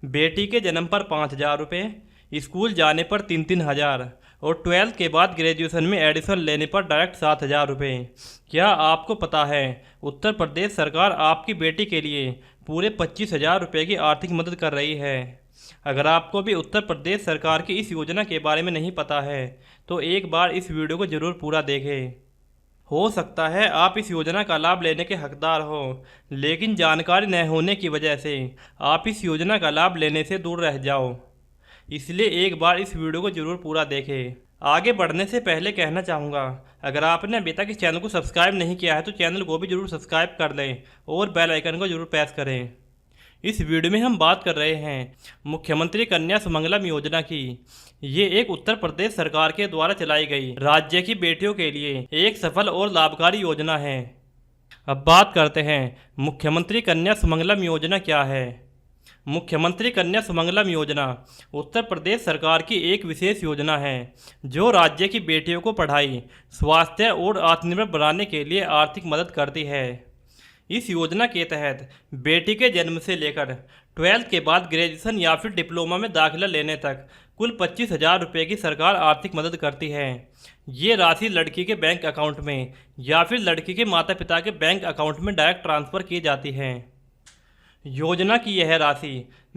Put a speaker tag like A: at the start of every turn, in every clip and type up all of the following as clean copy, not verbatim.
A: बेटी के जन्म पर 5,000 रुपये, स्कूल जाने पर 3-3 हज़ार और 12th के बाद ग्रेजुएशन में एडिशन लेने पर डायरेक्ट 7,000 रुपये। क्या आपको पता है उत्तर प्रदेश सरकार आपकी बेटी के लिए पूरे 25,000 रुपये की आर्थिक मदद कर रही है। अगर आपको भी उत्तर प्रदेश सरकार की इस योजना के बारे में नहीं पता है तो एक बार इस वीडियो को ज़रूर पूरा देखें। हो सकता है आप इस योजना का लाभ लेने के हकदार हो, लेकिन जानकारी न होने की वजह से आप इस योजना का लाभ लेने से दूर रह जाओ। इसलिए एक बार इस वीडियो को ज़रूर पूरा देखें। आगे बढ़ने से पहले कहना चाहूँगा, अगर आपने अभी तक इस चैनल को सब्सक्राइब नहीं किया है तो चैनल को भी ज़रूर सब्सक्राइब कर लें और बेल आइकन को ज़रूर प्रेस करें। इस वीडियो में हम बात कर रहे हैं मुख्यमंत्री कन्या सुमंगलम योजना की। ये एक उत्तर प्रदेश सरकार के द्वारा चलाई गई राज्य की बेटियों के लिए एक सफल और लाभकारी योजना है। अब बात करते हैं मुख्यमंत्री कन्या सुमंगलम योजना क्या है। मुख्यमंत्री कन्या सुमंगलम योजना उत्तर प्रदेश सरकार की एक विशेष योजना है जो राज्य की बेटियों को पढ़ाई, स्वास्थ्य और आत्मनिर्भर बनाने के लिए आर्थिक मदद करती है। इस योजना के तहत बेटी के जन्म से लेकर 12th के बाद ग्रेजुएशन या फिर डिप्लोमा में दाखिला लेने तक कुल 25,000 रुपये की सरकार आर्थिक मदद करती है। ये राशि लड़की के बैंक अकाउंट में या फिर लड़की के माता पिता के बैंक अकाउंट में डायरेक्ट ट्रांसफ़र की जाती है। योजना की यह राशि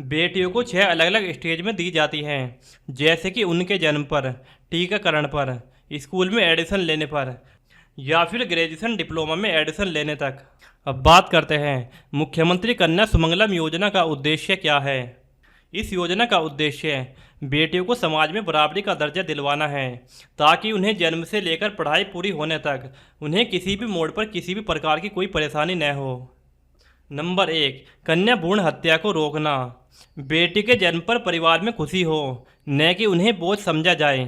A: बेटियों को 6 अलग अलग स्टेज में दी जाती है, जैसे कि उनके जन्म पर, टीकाकरण पर, स्कूल में एडमिशन लेने पर या फिर ग्रेजुएशन डिप्लोमा में एडमिशन लेने तक। अब बात करते हैं मुख्यमंत्री कन्या सुमंगलम योजना का उद्देश्य क्या है। इस योजना का उद्देश्य बेटियों को समाज में बराबरी का दर्जा दिलवाना है ताकि उन्हें जन्म से लेकर पढ़ाई पूरी होने तक उन्हें किसी भी मोड़ पर किसी भी प्रकार की कोई परेशानी न हो। नंबर 1, कन्या भ्रूण हत्या को रोकना। बेटी के जन्म पर परिवार में खुशी हो, न कि उन्हें बोझ समझा जाए,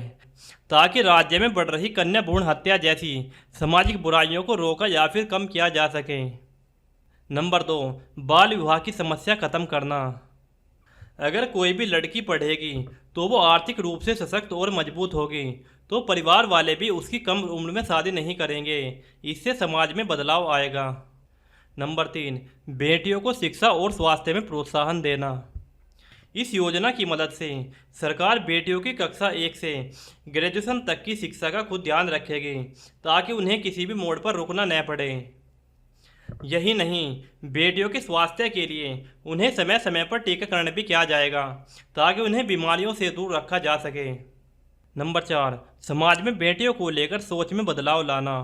A: ताकि राज्य में बढ़ रही कन्या भ्रूण हत्या जैसी सामाजिक बुराइयों को रोका या फिर कम किया जा सके। नंबर 2, बाल विवाह की समस्या खत्म करना। अगर कोई भी लड़की पढ़ेगी तो वो आर्थिक रूप से सशक्त और मजबूत होगी, तो परिवार वाले भी उसकी कम उम्र में शादी नहीं करेंगे। इससे समाज में बदलाव आएगा। नंबर 3, बेटियों को शिक्षा और स्वास्थ्य में प्रोत्साहन देना। इस योजना की मदद से सरकार बेटियों की कक्षा 1 से ग्रेजुएशन तक की शिक्षा का खुद ध्यान रखेगी ताकि उन्हें किसी भी मोड़ पर रुकना न पड़े। यही नहीं, बेटियों के स्वास्थ्य के लिए उन्हें समय समय पर टीकाकरण भी किया जाएगा ताकि उन्हें बीमारियों से दूर रखा जा सके। नंबर 4, समाज में बेटियों को लेकर सोच में बदलाव लाना।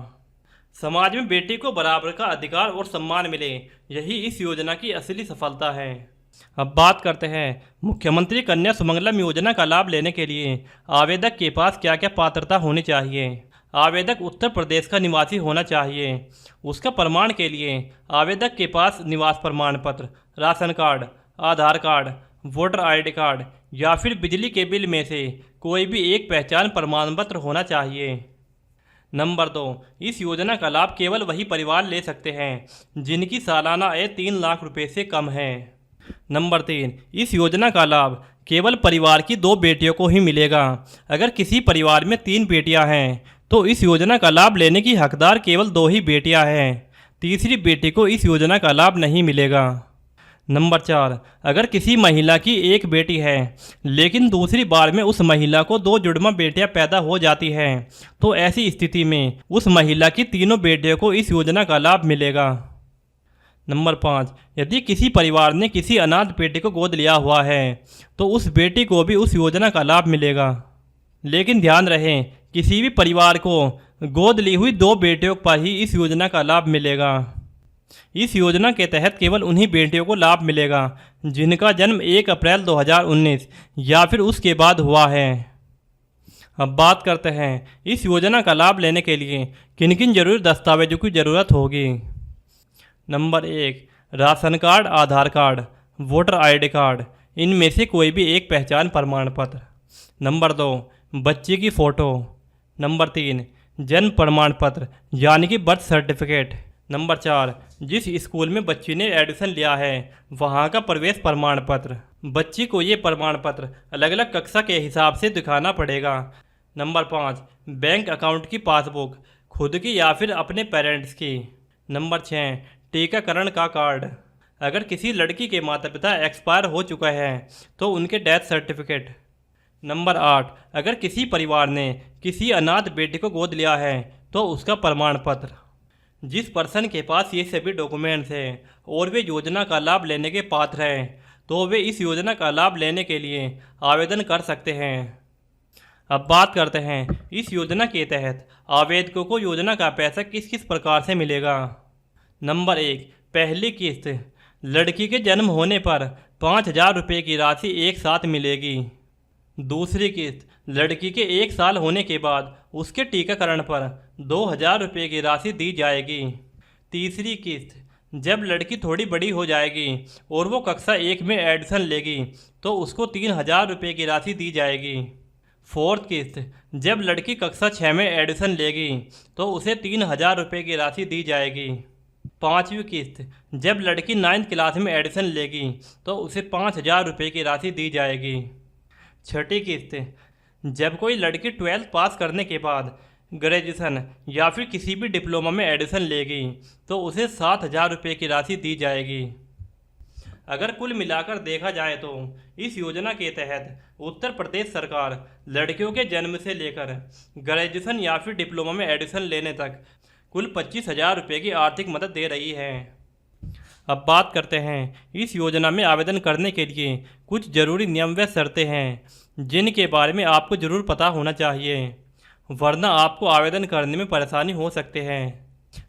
A: समाज में बेटी को बराबर का अधिकार और सम्मान मिले, यही इस योजना की असली सफलता है। अब बात करते हैं मुख्यमंत्री कन्या सुमंगलम योजना का लाभ लेने के लिए आवेदक के पास क्या क्या पात्रता होनी चाहिए। आवेदक उत्तर प्रदेश का निवासी होना चाहिए। उसका प्रमाण के लिए आवेदक के पास निवास प्रमाण पत्र, राशन कार्ड, आधार कार्ड, वोटर ID कार्ड या फिर बिजली के बिल में से कोई भी एक पहचान प्रमाण पत्र होना चाहिए। नंबर 2, इस योजना का लाभ केवल वही परिवार ले सकते हैं जिनकी सालाना आय 3 लाख रुपए से कम है। नंबर 3, इस योजना का लाभ केवल परिवार की 2 बेटियों को ही मिलेगा। अगर किसी परिवार में 3 बेटियां हैं तो इस योजना का लाभ लेने की हकदार केवल 2 ही बेटियां हैं। तीसरी बेटी को इस योजना का लाभ नहीं मिलेगा। नंबर 4, अगर किसी महिला की 1 बेटी है लेकिन दूसरी बार में उस महिला को 2 जुड़वा बेटियां पैदा हो जाती हैं तो ऐसी स्थिति में उस महिला की तीनों बेटियों को इस योजना का लाभ मिलेगा। नंबर 5, यदि किसी परिवार ने किसी अनाथ बेटी को गोद लिया हुआ है तो उस बेटी को भी उस योजना का लाभ मिलेगा। लेकिन ध्यान रहे, किसी भी परिवार को गोद ली हुई 2 बेटियों पर ही इस योजना का लाभ मिलेगा। इस योजना के तहत केवल उन्हीं बेटियों को लाभ मिलेगा जिनका जन्म 1 अप्रैल 2019 या फिर उसके बाद हुआ है। अब बात करते हैं इस योजना का लाभ लेने के लिए किन किन जरूरी दस्तावेजों की ज़रूरत होगी। नंबर 1, राशन कार्ड, आधार कार्ड, वोटर ID कार्ड, इनमें से कोई भी एक पहचान प्रमाण पत्र। नंबर 2, बच्चे की फ़ोटो। नंबर 3, जन्म प्रमाण पत्र यानी कि बर्थ सर्टिफिकेट। नंबर 4, जिस स्कूल में बच्ची ने एडमिशन लिया है वहाँ का प्रवेश प्रमाण पत्र। बच्ची को ये प्रमाण पत्र अलग अलग कक्षा के हिसाब से दिखाना पड़ेगा। नंबर 5, बैंक अकाउंट की पासबुक, खुद की या फिर अपने पेरेंट्स की। नंबर 6, टीकाकरण का कार्ड। अगर किसी लड़की के माता पिता एक्सपायर हो चुका है तो उनके डेथ सर्टिफिकेट। नंबर 8, अगर किसी परिवार ने किसी अनाथ बेटे को गोद लिया है तो उसका प्रमाण पत्र। जिस पर्सन के पास ये सभी डॉक्यूमेंट्स हैं और वे योजना का लाभ लेने के पात्र हैं तो वे इस योजना का लाभ लेने के लिए आवेदन कर सकते हैं। अब बात करते हैं इस योजना के तहत आवेदकों को योजना का पैसा किस किस प्रकार से मिलेगा। नंबर 1, पहली किस्त। लड़की के जन्म होने पर 5,000 रुपये की राशि एक साथ मिलेगी। दूसरी किस्त, लड़की के 1 साल होने के बाद उसके टीकाकरण पर 2,000 रुपये की राशि दी जाएगी। तीसरी किस्त, जब लड़की थोड़ी बड़ी हो जाएगी और वो कक्षा 1 में एडमिशन लेगी तो उसको 3,000 रुपये की राशि दी जाएगी। फोर्थ किस्त, जब लड़की कक्षा 6 में एडमिशन लेगी तो उसे 3,000 रुपये की राशि दी जाएगी। पाँचवीं किस्त, जब लड़की 9th क्लास में एडमिशन लेगी तो उसे 5,000 रुपये की राशि दी जाएगी। छठी किस्त, जब कोई लड़की 12th पास करने के बाद ग्रेजुएशन या फिर किसी भी डिप्लोमा में एडमिशन लेगी तो उसे 7,000 रुपये की राशि दी जाएगी। अगर कुल मिलाकर देखा जाए तो इस योजना के तहत उत्तर प्रदेश सरकार लड़कियों के जन्म से लेकर ग्रेजुएशन या फिर डिप्लोमा में एडमिशन लेने तक कुल 25,000 रुपये की आर्थिक मदद दे रही है। अब बात करते हैं इस योजना में आवेदन करने के लिए कुछ ज़रूरी नियम व शर्तें हैं जिनके बारे में आपको ज़रूर पता होना चाहिए, वरना आपको आवेदन करने में परेशानी हो सकते हैं।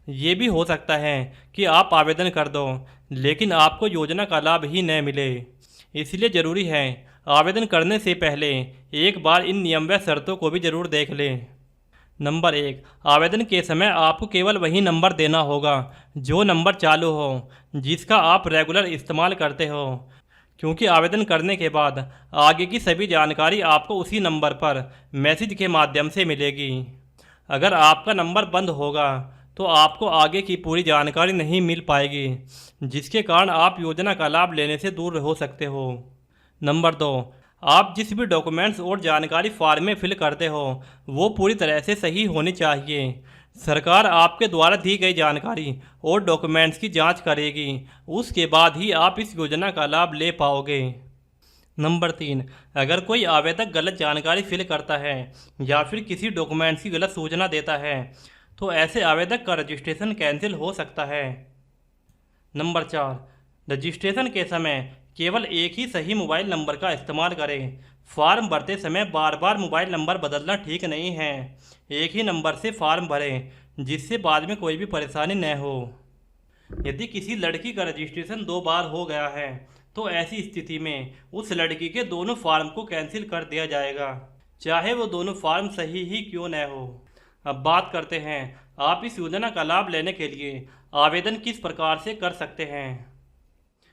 A: ये भी हो सकता है कि आप आवेदन कर दो लेकिन आपको योजना का लाभ ही न मिले, इसलिए ज़रूरी है आवेदन करने से पहले एक बार इन नियम व शर्तों को भी ज़रूर देख लें। नंबर 1, आवेदन के समय आपको केवल वही नंबर देना होगा जो नंबर चालू हो, जिसका आप रेगुलर इस्तेमाल करते हो, क्योंकि आवेदन करने के बाद आगे की सभी जानकारी आपको उसी नंबर पर मैसेज के माध्यम से मिलेगी। अगर आपका नंबर बंद होगा तो आपको आगे की पूरी जानकारी नहीं मिल पाएगी, जिसके कारण आप योजना का लाभ लेने से दूर हो सकते हो। नंबर 2, आप जिस भी डॉक्यूमेंट्स और जानकारी फॉर्म में फिल करते हो वो पूरी तरह से सही होनी चाहिए। सरकार आपके द्वारा दी गई जानकारी और डॉक्यूमेंट्स की जांच करेगी, उसके बाद ही आप इस योजना का लाभ ले पाओगे। नंबर 3, अगर कोई आवेदक गलत जानकारी फिल करता है या फिर किसी डॉक्यूमेंट्स की गलत सूचना देता है तो ऐसे आवेदक का रजिस्ट्रेशन कैंसिल हो सकता है। नंबर 4, रजिस्ट्रेशन के समय केवल एक ही सही मोबाइल नंबर का इस्तेमाल करें। फॉर्म भरते समय बार बार मोबाइल नंबर बदलना ठीक नहीं है। एक ही नंबर से फॉर्म भरें जिससे बाद में कोई भी परेशानी न हो। यदि किसी लड़की का रजिस्ट्रेशन 2 बार हो गया है तो ऐसी स्थिति में उस लड़की के दोनों फॉर्म को कैंसिल कर दिया जाएगा, चाहे वो दोनों फॉर्म सही ही क्यों न हो। अब बात करते हैं आप इस योजना का लाभ लेने के लिए आवेदन किस प्रकार से कर सकते हैं।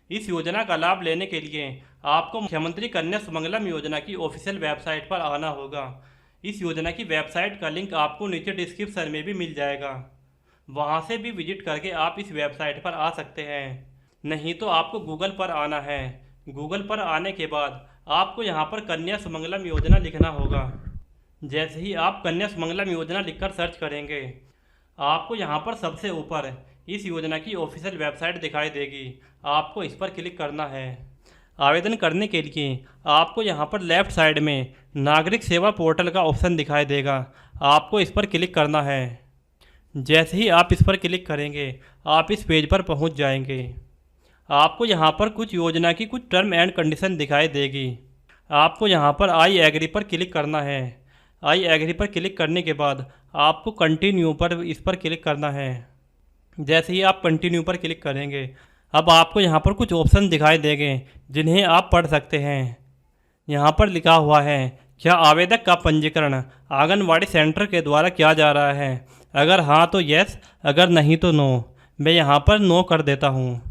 A: इस योजना का लाभ लेने के लिए आपको मुख्यमंत्री कन्या सुमंगलम योजना की ऑफिशियल वेबसाइट पर आना होगा। इस योजना की वेबसाइट का लिंक आपको नीचे डिस्क्रिप्शन में भी मिल जाएगा, वहां से भी विजिट करके आप इस वेबसाइट पर आ सकते हैं। नहीं तो आपको गूगल पर आना है। गूगल पर आने के बाद आपको यहाँ पर कन्या सुमंगलम योजना लिखना होगा। जैसे ही आप कन्या सुमंगलम योजना लिखकर सर्च करेंगे आपको यहाँ पर सबसे ऊपर इस योजना की ऑफिशियल वेबसाइट दिखाई देगी, आपको इस पर क्लिक करना है। आवेदन करने के लिए आपको यहाँ पर लेफ़्ट साइड में नागरिक सेवा पोर्टल का ऑप्शन दिखाई देगा, आपको इस पर क्लिक करना है। जैसे ही आप इस पर क्लिक करेंगे आप इस पेज पर पहुँच जाएंगे। आपको यहाँ पर कुछ योजना की कुछ टर्म एंड कंडीशन दिखाई देगी, आपको यहाँ पर आई एग्री पर क्लिक करना है। आई एग्री पर क्लिक करने के बाद आपको कंटिन्यू पर इस पर क्लिक करना है। जैसे ही आप कंटिन्यू पर क्लिक करेंगे अब आपको यहाँ पर कुछ ऑप्शन दिखाई देंगे जिन्हें आप पढ़ सकते हैं। यहाँ पर लिखा हुआ है क्या आवेदक का पंजीकरण आंगनवाड़ी सेंटर के द्वारा किया जा रहा है, अगर हाँ तो यस, अगर नहीं तो नो। मैं यहाँ पर नो कर देता हूँ।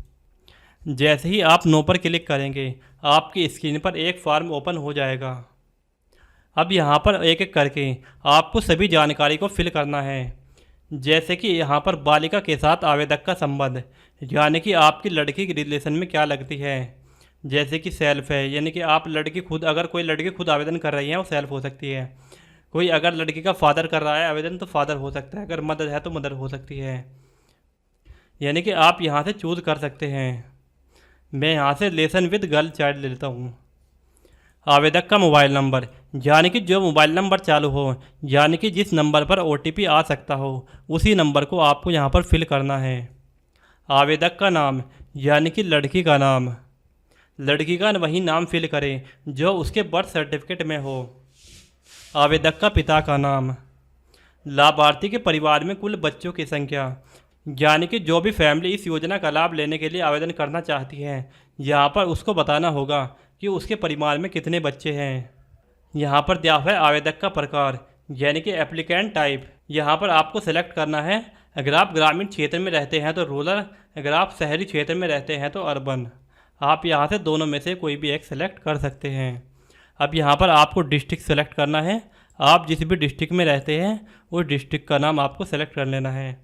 A: जैसे ही आप नो पर क्लिक करेंगे आपकी स्क्रीन पर एक फॉर्म ओपन हो जाएगा। अब यहाँ पर एक एक करके आपको सभी जानकारी को फिल करना है। जैसे कि यहाँ पर बालिका के साथ आवेदक का संबंध, यानी कि आपकी लड़की की रिलेशन में क्या लगती है। जैसे कि सेल्फ है, यानी कि आप लड़की खुद, अगर कोई लड़की खुद आवेदन कर रही है वो सेल्फ हो सकती है। कोई अगर लड़की का फादर कर रहा है आवेदन तो फादर हो सकता है, अगर मदर है तो मदर हो सकती है। यानी कि आप यहाँ से चूज़ कर सकते हैं। मैं यहाँ से लेसन विद गर्ल चाइल्ड ले लेता हूँ। आवेदक का मोबाइल नंबर, यानी कि जो मोबाइल नंबर चालू हो, यानी कि जिस नंबर पर OTP आ सकता हो उसी नंबर को आपको यहाँ पर फिल करना है। आवेदक का नाम, यानी कि लड़की का नाम, लड़की का वही नाम फिल करें जो उसके बर्थ सर्टिफिकेट में हो। आवेदक का पिता का नाम। लाभार्थी के परिवार में कुल बच्चों की संख्या, यानी कि जो भी फैमिली इस योजना का लाभ लेने के लिए आवेदन करना चाहती है यहाँ पर उसको बताना होगा कि उसके परिवार में कितने बच्चे हैं। यहाँ पर दिया हुआ है आवेदक का प्रकार, यानी कि एप्लीकेंट टाइप। यहाँ पर आपको सेलेक्ट करना है, अगर आप ग्रामीण क्षेत्र में रहते हैं तो रूरल, अगर आप शहरी क्षेत्र में रहते हैं तो अर्बन। आप यहाँ से दोनों में से कोई भी एक सेलेक्ट कर सकते हैं। अब यहाँ पर आपको डिस्ट्रिक्ट सेलेक्ट करना है, आप जिस भी डिस्ट्रिक्ट में रहते हैं उस डिस्ट्रिक्ट का नाम आपको सेलेक्ट कर लेना है।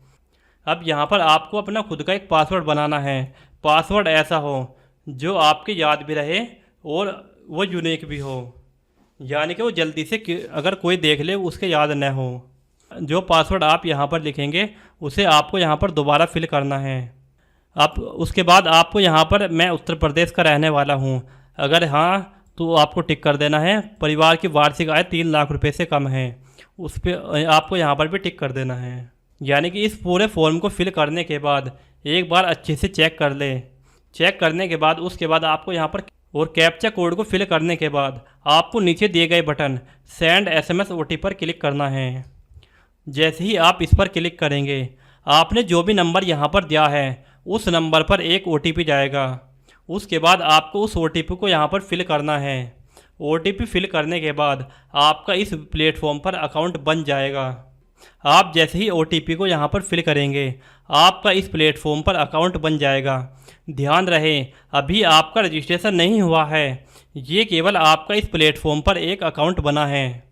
A: अब यहाँ पर आपको अपना खुद का एक पासवर्ड बनाना है। पासवर्ड ऐसा हो जो आपके याद भी रहे और वो यूनिक भी हो, यानी कि वो जल्दी से अगर कोई देख ले उसके याद न हो। जो पासवर्ड आप यहाँ पर लिखेंगे उसे आपको यहाँ पर दोबारा फिल करना है। अब उसके बाद आपको यहाँ पर मैं उत्तर प्रदेश का रहने वाला हूँ, अगर हाँ तो आपको टिक कर देना है। परिवार की वार्षिक आय 3 लाख रुपए से कम है, उस पर आपको यहाँ पर भी टिक कर देना है। यानी कि इस पूरे फॉर्म को फिल करने के बाद एक बार अच्छे से चेक कर ले। चेक करने के बाद उसके बाद आपको यहाँ पर और कैप्चा कोड को फिल करने के बाद आपको नीचे दिए गए बटन सेंड SMS OTP पर क्लिक करना है। जैसे ही आप इस पर क्लिक करेंगे आपने जो भी नंबर यहाँ पर दिया है उस नंबर पर एक OTP जाएगा। उसके बाद आपको उस OTP को यहाँ पर फिल करना है। OTP फिल करने के बाद आपका इस प्लेटफॉर्म पर अकाउंट बन जाएगा। आप जैसे ही OTP को यहाँ पर फिल करेंगे आपका इस प्लेटफॉर्म पर अकाउंट बन जाएगा। ध्यान रहे अभी आपका रजिस्ट्रेशन नहीं हुआ है, ये केवल आपका इस प्लेटफॉर्म पर एक अकाउंट बना है।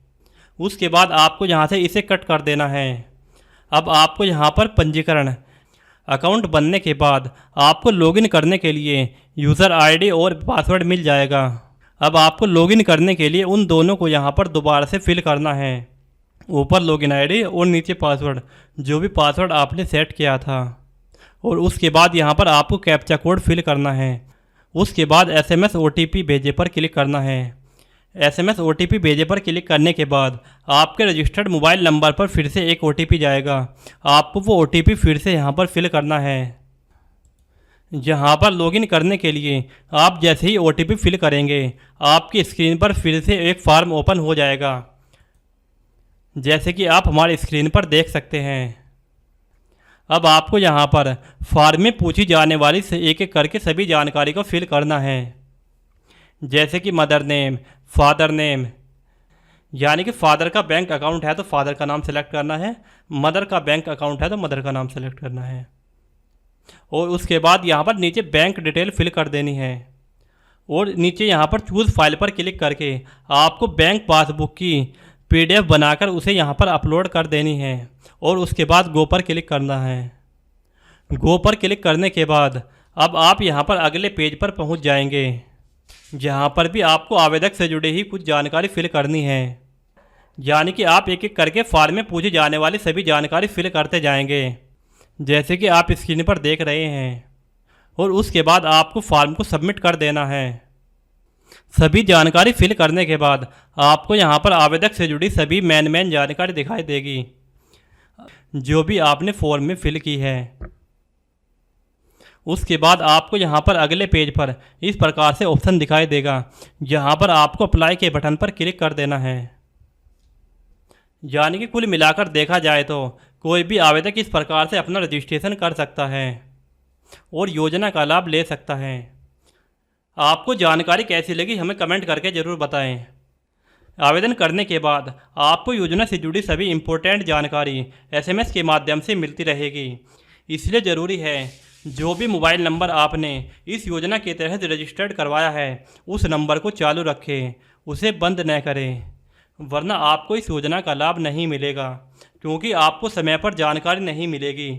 A: उसके बाद आपको यहाँ से इसे कट कर देना है। अब आपको यहाँ पर पंजीकरण, अकाउंट बनने के बाद आपको लॉगिन करने के लिए यूज़र ID और पासवर्ड मिल जाएगा। अब आपको लॉगिन करने के लिए उन दोनों को यहाँ पर दोबारा से फिल करना है। ऊपर लॉगिन ID और नीचे पासवर्ड, जो भी पासवर्ड आपने सेट किया था। और उसके बाद यहाँ पर आपको कैप्चा कोड फिल करना है। उसके बाद SMS OTP भेजे पर क्लिक करना है। SMS OTP भेजे पर क्लिक करने के बाद आपके रजिस्टर्ड मोबाइल नंबर पर फिर से एक OTP जाएगा। आपको वो OTP फिर से यहाँ पर फिल करना है। यहाँ पर लॉगिन करने के लिए आप जैसे ही OTP फिल करेंगे आपकी स्क्रीन पर फिर से एक फॉर्म ओपन हो जाएगा, जैसे कि आप हमारी स्क्रीन पर देख सकते हैं। अब आपको यहाँ पर फॉर्म में पूछी जाने वाली एक एक करके सभी जानकारी को फिल करना है, जैसे कि मदर नेम, फादर नेम, यानी कि फादर का बैंक अकाउंट है तो फादर का नाम सेलेक्ट करना है, मदर का बैंक अकाउंट है तो मदर का नाम सेलेक्ट करना है। और उसके बाद यहाँ पर नीचे बैंक डिटेल फिल कर देनी है। और नीचे यहाँ पर चूज़ फाइल पर क्लिक करके आपको बैंक पासबुक की PDF बनाकर उसे यहाँ पर अपलोड कर देनी है। और उसके बाद गो पर क्लिक करना है। गो पर क्लिक करने के बाद अब आप यहाँ पर अगले पेज पर पहुँच जाएंगे, जहाँ पर भी आपको आवेदक से जुड़े ही कुछ जानकारी फिल करनी है। यानी कि आप एक एक करके फॉर्म में पूछी जाने वाली सभी जानकारी फिल करते जाएंगे, जैसे कि आप स्क्रीन पर देख रहे हैं। और उसके बाद आपको फॉर्म को सबमिट कर देना है। सभी जानकारी फिल करने के बाद आपको यहाँ पर आवेदक से जुड़ी सभी मेन जानकारी दिखाई देगी, जो भी आपने फॉर्म में फिल की है। उसके बाद आपको यहाँ पर अगले पेज पर इस प्रकार से ऑप्शन दिखाई देगा, यहाँ पर आपको अप्लाई के बटन पर क्लिक कर देना है। यानी कि कुल मिलाकर देखा जाए तो कोई भी आवेदक इस प्रकार से अपना रजिस्ट्रेशन कर सकता है और योजना का लाभ ले सकता है। आपको जानकारी कैसी लगी हमें कमेंट करके ज़रूर बताएं। आवेदन करने के बाद आपको योजना से जुड़ी सभी इम्पोर्टेंट जानकारी SMS के माध्यम से मिलती रहेगी। इसलिए ज़रूरी है जो भी मोबाइल नंबर आपने इस योजना के तहत रजिस्टर्ड करवाया है उस नंबर को चालू रखें, उसे बंद न करें, वरना आपको इस योजना का लाभ नहीं मिलेगा, क्योंकि आपको समय पर जानकारी नहीं मिलेगी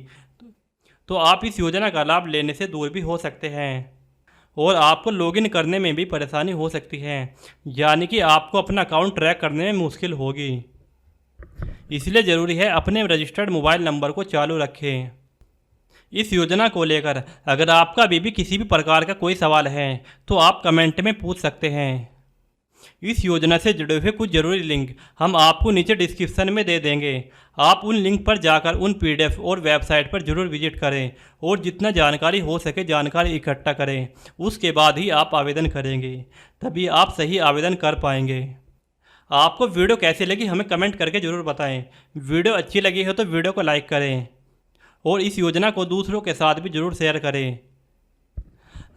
A: तो आप इस योजना का लाभ लेने से दूर भी हो सकते हैं और आपको लॉगिन करने में भी परेशानी हो सकती है, यानी कि आपको अपना अकाउंट ट्रैक करने में मुश्किल होगी। इसलिए ज़रूरी है अपने रजिस्टर्ड मोबाइल नंबर को चालू रखें। इस योजना को लेकर अगर आपका भी किसी भी प्रकार का कोई सवाल है तो आप कमेंट में पूछ सकते हैं। इस योजना से जुड़े हुए कुछ ज़रूरी लिंक हम आपको नीचे डिस्क्रिप्शन में दे देंगे। आप उन लिंक पर जाकर उन PDF और वेबसाइट पर ज़रूर विजिट करें और जितना जानकारी हो सके जानकारी इकट्ठा करें। उसके बाद ही आप आवेदन करेंगे, तभी आप सही आवेदन कर पाएंगे। आपको वीडियो कैसी लगी हमें कमेंट करके ज़रूर बताएं। वीडियो अच्छी लगी हो तो वीडियो को लाइक करें और इस योजना को दूसरों के साथ भी ज़रूर शेयर करें।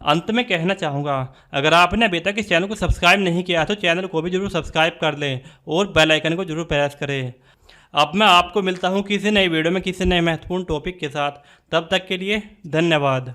A: अंत में कहना चाहूँगा, अगर आपने अभी तक इस चैनल को सब्सक्राइब नहीं किया तो चैनल को भी जरूर सब्सक्राइब कर लें और बेल आइकन को जरूर प्रेस करें। अब मैं आपको मिलता हूँ किसी नई वीडियो में किसी नए महत्वपूर्ण टॉपिक के साथ। तब तक के लिए धन्यवाद।